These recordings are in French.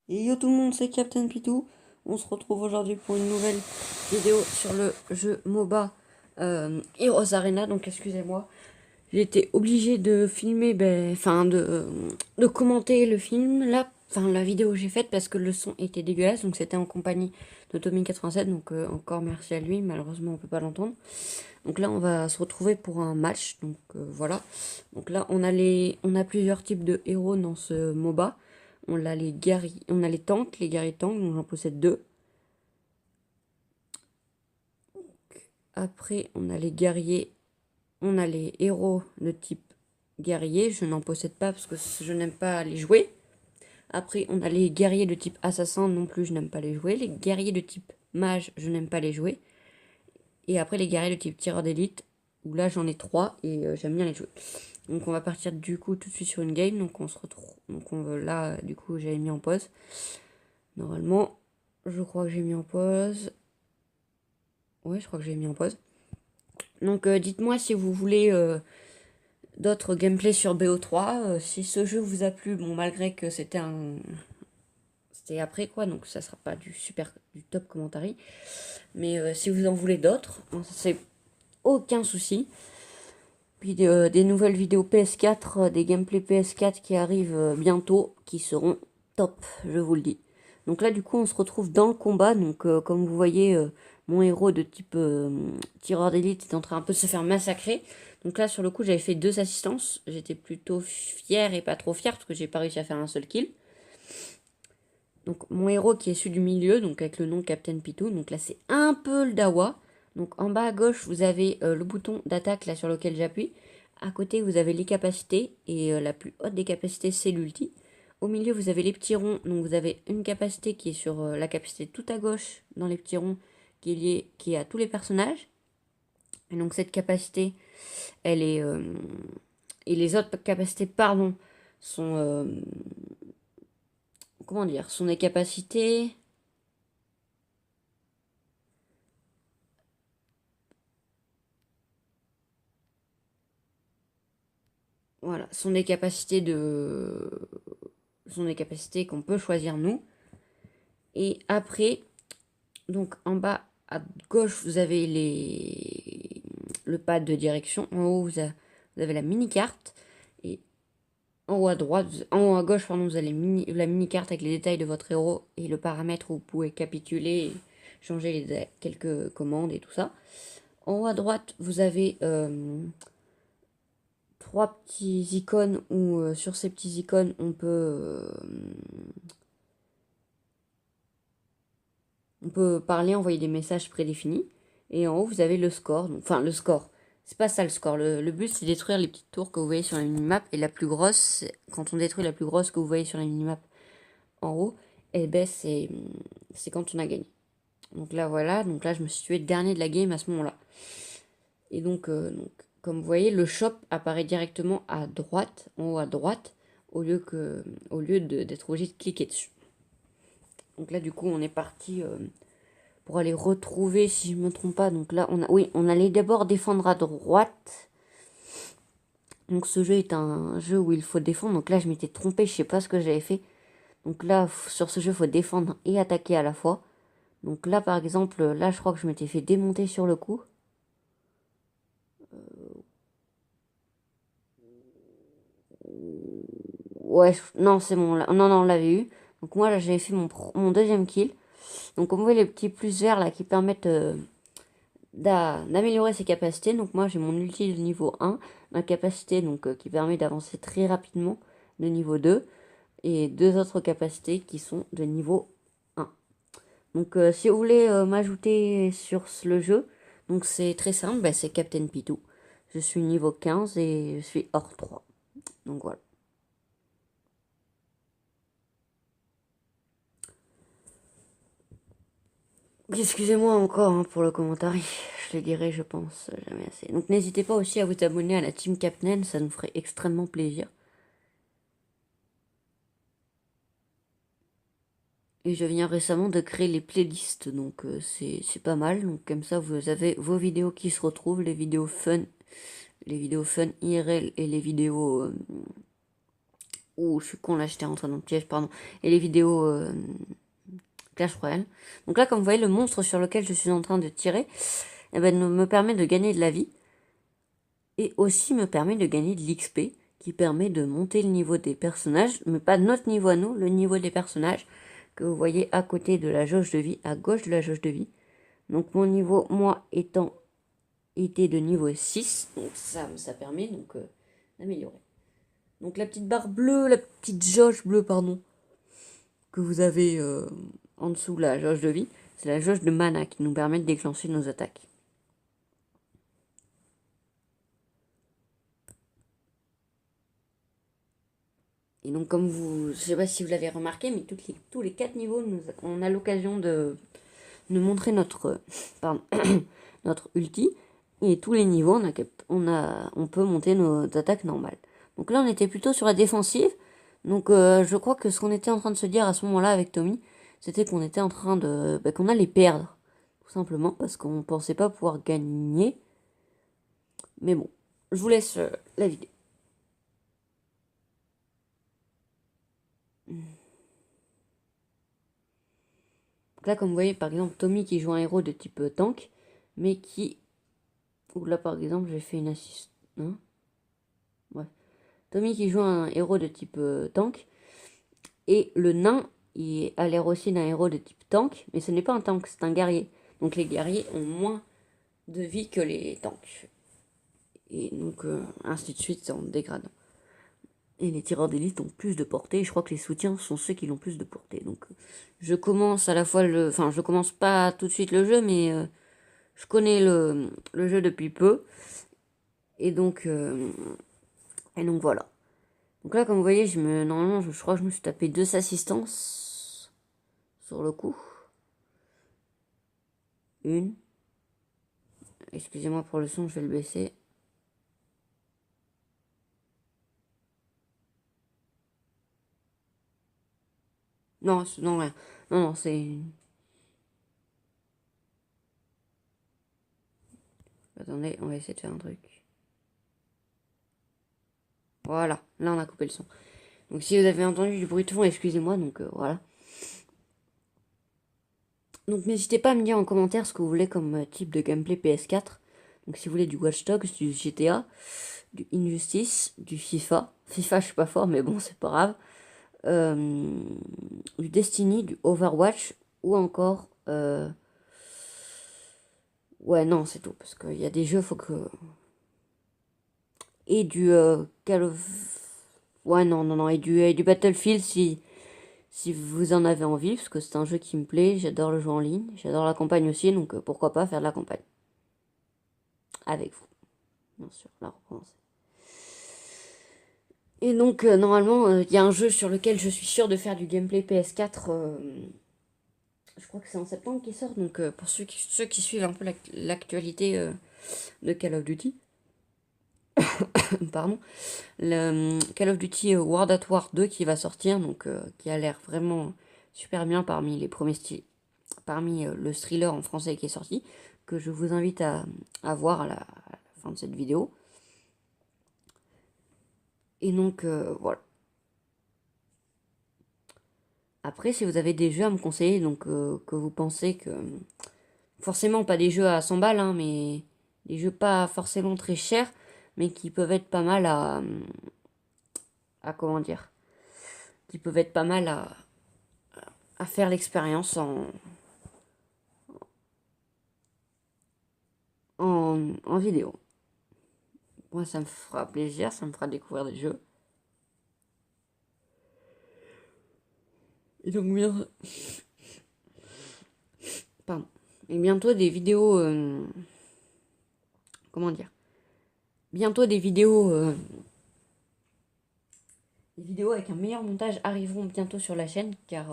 Et yo tout le monde, c'est Captain Pitou. On se retrouve aujourd'hui pour une nouvelle vidéo sur le jeu MOBA Heroes Arena. Donc excusez-moi, j'ai été obligé de filmer, enfin de commenter le film, là, enfin la vidéo que j'ai faite parce que le son était dégueulasse. Donc c'était en compagnie de Tommy87, donc encore merci à lui. Malheureusement on peut pas l'entendre. Donc là on va se retrouver pour un match. Donc voilà. Donc là on a plusieurs types de héros dans ce MOBA. On a les guerriers, on a les tanks, les guerriers tanks, donc j'en possède deux. Après, on a les guerriers, on a les héros de type guerrier, je n'en possède pas parce que je n'aime pas les jouer. Après, on a les guerriers de type assassin, non plus, je n'aime pas les jouer. Les guerriers de type mage, je n'aime pas les jouer. Et après, les guerriers de type tireur d'élite, où là j'en ai trois et j'aime bien les jouer. Donc on va partir du coup tout de suite sur une game, donc on se retrouve. Donc là, du coup, j'avais mis en pause. Normalement, je crois que j'ai mis en pause. Ouais, je crois que j'ai mis en pause. Donc dites-moi si vous voulez d'autres gameplays sur BO3. Si ce jeu vous a plu, bon malgré que c'était après quoi, donc ça sera pas du top commentaire. Mais si vous en voulez d'autres, c'est aucun souci. Puis des nouvelles vidéos PS4, des gameplays PS4 qui arrivent bientôt, qui seront top, je vous le dis. Donc là, du coup, on se retrouve dans le combat. Donc, comme vous voyez, mon héros de type tireur d'élite est en train un peu de se faire massacrer. Donc là, sur le coup, j'avais fait 2 assistances. J'étais plutôt fière et pas trop fière parce que j'ai pas réussi à faire un seul kill. Donc, mon héros qui est celui du milieu, donc avec le nom Captain Pitou. Donc là, c'est un peu le Dawa. Donc en bas à gauche, vous avez le bouton d'attaque là sur lequel j'appuie. À côté, vous avez les capacités et la plus haute des capacités, c'est l'ulti. Au milieu, vous avez les petits ronds. Donc vous avez une capacité qui est sur la capacité tout à gauche dans les petits ronds qui est liée qui est à tous les personnages. Et donc cette capacité, elle est et les autres capacités, pardon, sont comment dire, sont des capacités. Voilà, sont des capacités qu'on peut choisir nous. Et après, donc en bas à gauche, vous avez le pad de direction. En haut, vous avez la mini-carte. Et en haut à droite, en haut à gauche, pardon, vous avez la mini-carte avec les détails de votre héros et le paramètre où vous pouvez capituler et changer quelques commandes et tout ça. En haut à droite, vous avez trois petits icônes où sur ces petits icônes, on peut parler, envoyer des messages prédéfinis. Et en haut, vous avez le score. Donc, enfin, le score. C'est pas ça le score. Le but, c'est détruire les petites tours que vous voyez sur la minimap. Et la plus grosse, quand on détruit la plus grosse que vous voyez sur la minimap en haut, et ben c'est quand on a gagné. Donc là, voilà. Donc là, je me suis tué dernier de la game à ce moment-là. Et donc, comme vous voyez, le shop apparaît directement à droite, en haut à droite, au lieu d'être obligé de cliquer dessus. Donc là, du coup, on est parti pour aller retrouver, si je ne me trompe pas. Donc là, on allait d'abord défendre à droite. Donc ce jeu est un jeu où il faut défendre. Donc là, je m'étais trompé, je sais pas ce que j'avais fait. Donc là, sur ce jeu, il faut défendre et attaquer à la fois. Donc là, par exemple, là, je crois que je m'étais fait démonter sur le coup. Ouais, non, c'est bon. Non, non, on l'avait eu. Donc moi, là, j'avais fait mon deuxième kill. Donc on voit les petits plus verts là qui permettent d'améliorer ses capacités. Donc moi j'ai mon ulti de niveau 1, ma capacité donc qui permet d'avancer très rapidement de niveau 2 et deux autres capacités qui sont de niveau 1. Donc si vous voulez m'ajouter sur le jeu, donc c'est très simple, c'est Captain Pitou. Je suis niveau 15 et je suis hors 3. Donc voilà. Excusez-moi encore pour le commentaire, je le dirai je pense jamais assez. Donc n'hésitez pas aussi à vous abonner à la Team Captain, ça nous ferait extrêmement plaisir. Et je viens récemment de créer les playlists, donc c'est pas mal. Donc comme ça, vous avez vos vidéos qui se retrouvent, les vidéos fun IRL et les vidéos Ouh, je suis con, là, j'étais rentré dans le piège, pardon. Et les vidéos Clash Royale. Donc là, comme vous voyez, le monstre sur lequel je suis en train de tirer, eh ben, me permet de gagner de la vie. Et aussi me permet de gagner de l'XP, qui permet de monter le niveau des personnages, mais pas notre niveau à nous, le niveau des personnages, que vous voyez à côté de la jauge de vie, à gauche de la jauge de vie. Donc mon niveau, moi, était de niveau 6, donc ça permet donc d'améliorer. Donc la petite barre bleue, la petite jauge bleue, pardon, que vous avez en dessous la jauge de vie, c'est la jauge de mana qui nous permet de déclencher nos attaques. Et donc comme je sais pas si vous l'avez remarqué, mais tous les 4 niveaux, on a l'occasion de montrer pardon, notre ulti. Et tous les niveaux, on peut monter nos attaques normales. Donc là, on était plutôt sur la défensive. Donc je crois que ce qu'on était en train de se dire à ce moment-là avec Tommy, c'était qu'on était en train qu'on allait perdre. Tout simplement parce qu'on pensait pas pouvoir gagner. Mais bon, je vous laisse la vidéo. Donc là, comme vous voyez, par exemple, Tommy qui joue un héros de type tank, mais qui... Ou là, par exemple, j'ai fait une assist... Hein, ouais. Tommy qui joue un héros de type tank, et le nain, il a l'air aussi d'un héros de type tank, mais ce n'est pas un tank, c'est un guerrier. Donc les guerriers ont moins de vie que les tanks. Et donc, ainsi de suite, en dégradant. Et les tireurs d'élite ont plus de portée, et je crois que les soutiens sont ceux qui l'ont plus de portée. Donc, je commence à la fois Enfin, je commence pas tout de suite le jeu, mais je connais le jeu depuis peu. Et donc voilà. Donc là, comme vous voyez, normalement, je crois que je me suis tapé 2 assistances sur le coup. Une. Excusez-moi pour le son, je vais le baisser. Non, non, rien. Non, c'est... Attendez, on va essayer de faire un truc. Voilà, là on a coupé le son. Donc si vous avez entendu du bruit de fond, excusez-moi, donc voilà. Donc n'hésitez pas à me dire en commentaire ce que vous voulez comme type de gameplay PS4. Donc si vous voulez du Watch Dogs, du GTA, du Injustice, du FIFA. FIFA je suis pas fort mais bon c'est pas grave. Du Destiny, du Overwatch ou encore... Ouais non c'est tout parce qu'il y a des jeux faut que... Et du Call of... Ouais non et du Battlefield si vous en avez envie, parce que c'est un jeu qui me plaît, j'adore le jeu en ligne, j'adore la campagne aussi, donc pourquoi pas faire de la campagne. Avec vous, bien sûr, la recommencer. Et donc, normalement, il y a un jeu sur lequel je suis sûre de faire du gameplay PS4, je crois que c'est en septembre qui sort, donc pour ceux qui suivent un peu l'actualité de Call of Duty, pardon, le Call of Duty World at War 2 qui va sortir, donc qui a l'air vraiment super bien parmi les premiers parmi le thriller en français qui est sorti, que je vous invite à voir à la fin de cette vidéo. Et donc, voilà. Après, si vous avez des jeux à me conseiller, donc que vous pensez que... Forcément, pas des jeux à 100 balles, hein, mais des jeux pas forcément très chers, mais qui peuvent être pas mal à comment dire, qui peuvent être pas mal à faire l'expérience en vidéo. Moi, ça me fera plaisir, ça me fera découvrir des jeux. Et donc, bien... Pardon. Et bientôt des vidéos... comment dire? Bientôt des vidéos... les vidéos avec un meilleur montage arriveront bientôt sur la chaîne, car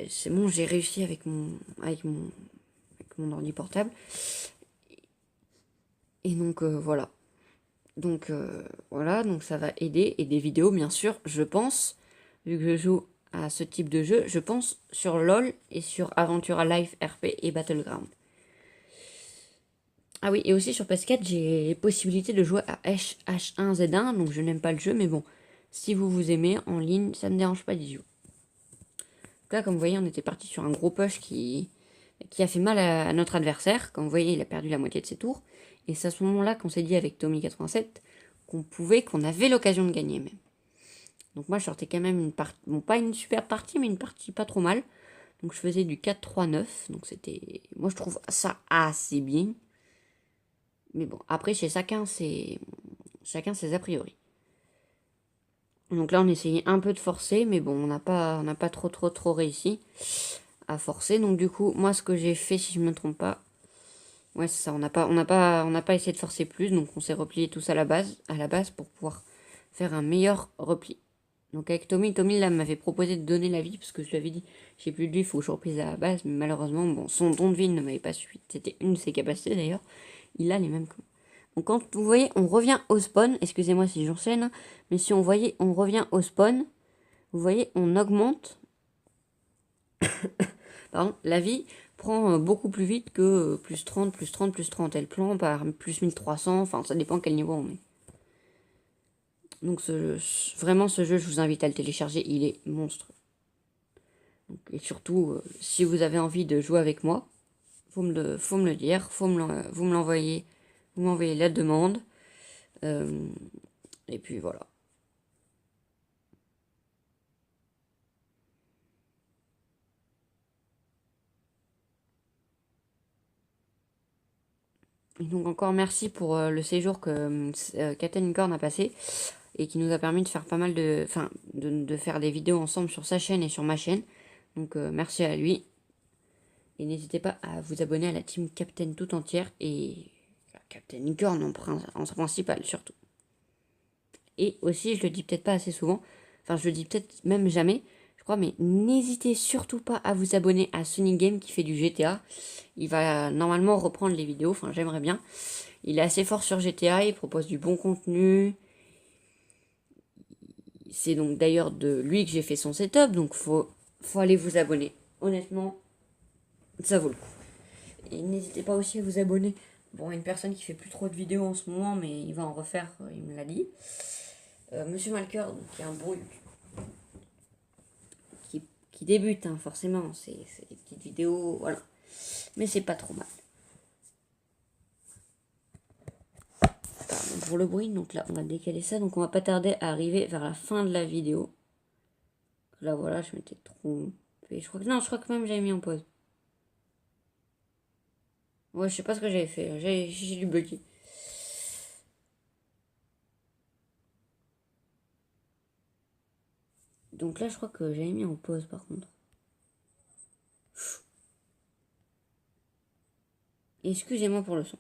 c'est bon, j'ai réussi avec mon ordi portable. Et donc, voilà. Donc, voilà, donc ça va aider. Et des vidéos, bien sûr, je pense, vu que je joue à ce type de jeu, je pense sur LoL et sur Aventura Life RP et Battleground. Ah oui, et aussi sur PS4, j'ai possibilité de jouer à H1Z1, donc je n'aime pas le jeu, mais bon, Si vous aimez en ligne, ça ne me dérange pas d'y jouer. Donc là, comme vous voyez, on était parti sur un gros push qui a fait mal à notre adversaire. Comme vous voyez, il a perdu la moitié de ses tours. Et c'est à ce moment-là qu'on s'est dit avec Tommy87 qu'on avait l'occasion de gagner même. Donc moi, je sortais quand même une partie, bon, pas une super partie, mais une partie pas trop mal. Donc je faisais du 4-3-9. Donc c'était, moi je trouve ça assez bien. Mais bon, après chez chacun ses a priori. Donc là on essayait un peu de forcer, mais bon, on n'a pas trop réussi à forcer. Donc du coup, moi ce que j'ai fait, si je me trompe pas, ouais c'est ça, on n'a pas essayé de forcer plus, donc on s'est replié tous à la base pour pouvoir faire un meilleur repli. Donc avec Tommy là m'avait proposé de donner la vie, parce que je lui avais dit, j'ai plus de vie, il faut que je reprise à la base, mais malheureusement, bon, son don de vie ne m'avait pas suffi, c'était une de ses capacités d'ailleurs, il a les mêmes que moi. Donc quand vous voyez, on revient au spawn, excusez-moi si j'enchaîne, hein, mais si on revient au spawn, vous voyez, on augmente, pardon, la vie prend beaucoup plus vite que plus 30, plus 30, plus 30, elle prend par plus 1300, enfin ça dépend quel niveau on est. Donc vraiment ce jeu, je vous invite à le télécharger, il est monstre. Donc, et surtout, si vous avez envie de jouer avec moi, faut me le dire, vous m'envoyez la demande. Et puis voilà. Et donc encore merci pour le séjour que Captain Unicorn a passé et qui nous a permis de faire pas mal de faire des vidéos ensemble sur sa chaîne et sur ma chaîne. Donc merci à lui. Et n'hésitez pas à vous abonner à la team Captain tout entière et Captain Unicorn en principal surtout. Et aussi, je le dis peut-être pas assez souvent, enfin je le dis peut-être même jamais, je crois, mais n'hésitez surtout pas à vous abonner à Sonic Game qui fait du GTA. Il va normalement reprendre les vidéos, enfin j'aimerais bien. Il est assez fort sur GTA, il propose du bon contenu. C'est donc d'ailleurs de lui que j'ai fait son setup, donc faut aller vous abonner. Honnêtement, ça vaut le coup. Et n'hésitez pas aussi à vous abonner. Bon, une personne qui fait plus trop de vidéos en ce moment, mais il va en refaire, il me l'a dit. Monsieur Malker, donc, qui est un bon qui débute, hein, forcément, c'est des petites vidéos, voilà. Mais c'est pas trop mal. Pardon pour le bruit, donc là, on va décaler ça. Donc on va pas tarder à arriver vers la fin de la vidéo. Là, voilà, je m'étais trompée. Je crois que même j'avais mis en pause. Ouais, je sais pas ce que j'avais fait. J'ai dû bugger. Donc là, je crois que j'avais mis en pause, par contre. Excusez-moi pour le son.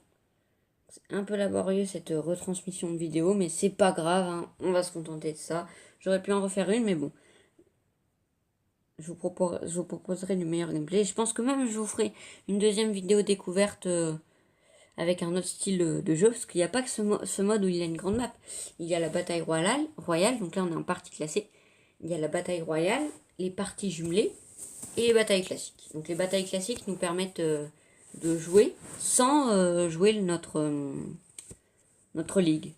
C'est un peu laborieux cette retransmission de vidéo, mais c'est pas grave, hein. On va se contenter de ça. J'aurais pu en refaire une, mais bon. Je vous proposerai du meilleur gameplay. Je pense que même je vous ferai une deuxième vidéo découverte avec un autre style de jeu, parce qu'il n'y a pas que ce mode où il y a une grande map. Il y a la bataille royale, donc là on est en partie classée. Il y a la bataille royale, les parties jumelées et les batailles classiques. Donc les batailles classiques nous permettent de jouer sans jouer notre ligue.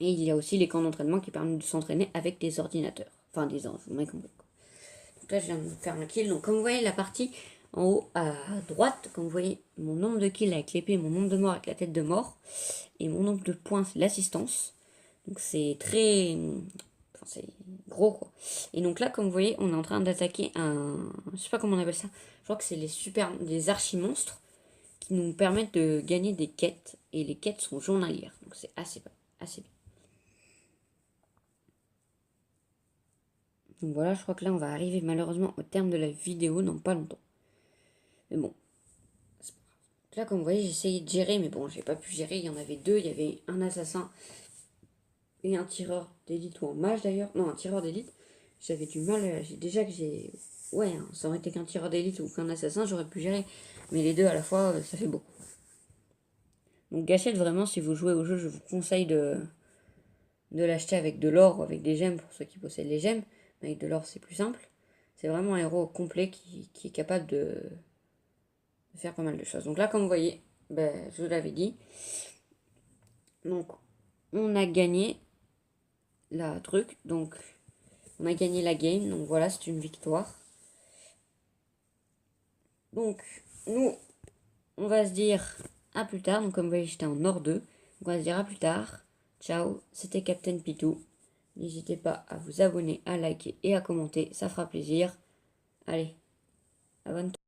Et il y a aussi les camps d'entraînement qui permettent de s'entraîner avec des ordinateurs. Enfin des enfants, vous m'avez compris. Donc là je viens de faire un kill. Donc comme vous voyez la partie en haut à droite, comme vous voyez mon nombre de kills avec l'épée, mon nombre de morts avec la tête de mort, et mon nombre de points c'est l'assistance. Donc c'est très... Enfin c'est gros quoi. Et donc là comme vous voyez on est en train d'attaquer un... Je sais pas comment on appelle ça. Je crois que c'est des archi-monstres qui nous permettent de gagner des quêtes. Et les quêtes sont journalières. Donc c'est assez bien. Donc voilà, je crois que là on va arriver malheureusement au terme de la vidéo dans pas longtemps. Mais bon, là, comme vous voyez, j'ai essayé de gérer, mais bon, j'ai pas pu gérer. Il y en avait deux. Il y avait un assassin et un tireur d'élite, ou un mage d'ailleurs. Non, un tireur d'élite. J'avais du mal. J'ai. Ouais, hein, ça aurait été qu'un tireur d'élite ou qu'un assassin, j'aurais pu gérer. Mais les deux à la fois, ça fait beaucoup. Donc, gâchette, vraiment, si vous jouez au jeu, je vous conseille de l'acheter avec de l'or ou avec des gemmes pour ceux qui possèdent les gemmes. Mais avec de l'or, c'est plus simple. C'est vraiment un héros complet qui est capable de faire pas mal de choses. Donc là, comme vous voyez, je vous l'avais dit. Donc, on a gagné. la truc. Donc, on a gagné la game. Donc voilà, c'est une victoire. Donc, nous, on va se dire à plus tard. Donc, comme vous voyez, j'étais en or 2. Donc, on va se dire à plus tard. Ciao, c'était Captain Pitou. N'hésitez pas à vous abonner, à liker et à commenter. Ça fera plaisir. Allez, abonne-toi.